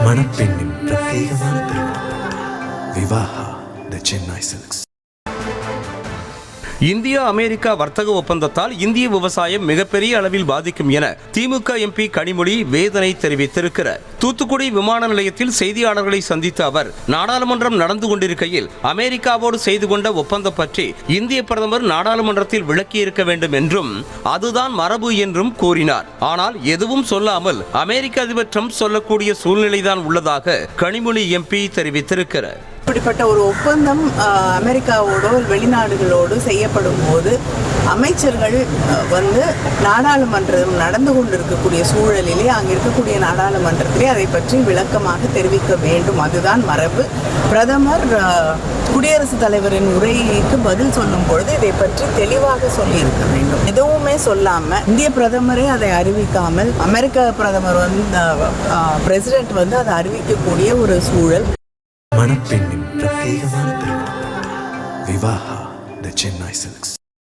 மணப்பெண்ணின் பிரத்யேகமான திருமணம் விவாஹா தி Chennai silks. India America வர்த்தக ஒப்பந்தத்தால் இந்திய விவசாயம் மிகப்பெரிய அளவில் பாதிக்கும் என திமுக எம்பி கனிமொழி வேதனை தெரிவித்திருக்கிறார். தூத்துக்குடி விமான நிலையத்தில் செய்தியாளர்களை சந்தித்த அவர், நாடாளுமன்றம் நடந்து கொண்டிருக்கையில் அமெரிக்காவோடு செய்து கொண்ட ஒப்பந்தம் பற்றி இந்திய பிரதமர் நாடாளுமன்றத்தில் விளக்கியிருக்க வேண்டும் என்றும் அதுதான் மரபு என்றும் கூறினார். ஆனால் எதுவும் சொல்லாமல் அமெரிக்க அதிபர் ட்ரம்ப் சொல்லக்கூடிய சூழ்நிலைதான் உள்ளதாக கனிமொழி எம்பி தெரிவித்திருக்கிறார். இப்படிப்பட்ட ஒரு ஒப்பந்தம் அமெரிக்காவோடு வெளிநாடுகளோடு செய்யப்படும் போது அமைச்சர்கள் நாடாளுமன்றம் நடந்து கொண்டிருக்கக்கூடிய சூழலிலே அங்கே இருக்கக்கூடிய நாடாளுமன்றத்திலே அதை பற்றி விளக்கமாக தெரிவிக்க வேண்டும். அதுதான் மரபு. பிரதமர் குடியரசுத் தலைவரின் உரைக்கு பதில் சொல்லும் பொழுது இதை பற்றி தெளிவாக சொல்லியிருக்க வேண்டும். எதுவுமே சொல்லாம இந்திய பிரதமரே அதை அறிவிக்காமல் அமெரிக்க பிரதமர் பிரசிடென்ட் அதை அறிவிக்கக்கூடிய ஒரு சூழல். மணப்பெண்ணின் பிரத்யேகமான திருமணம் விவாஹா தி சென்னை சில்க்ஸ்.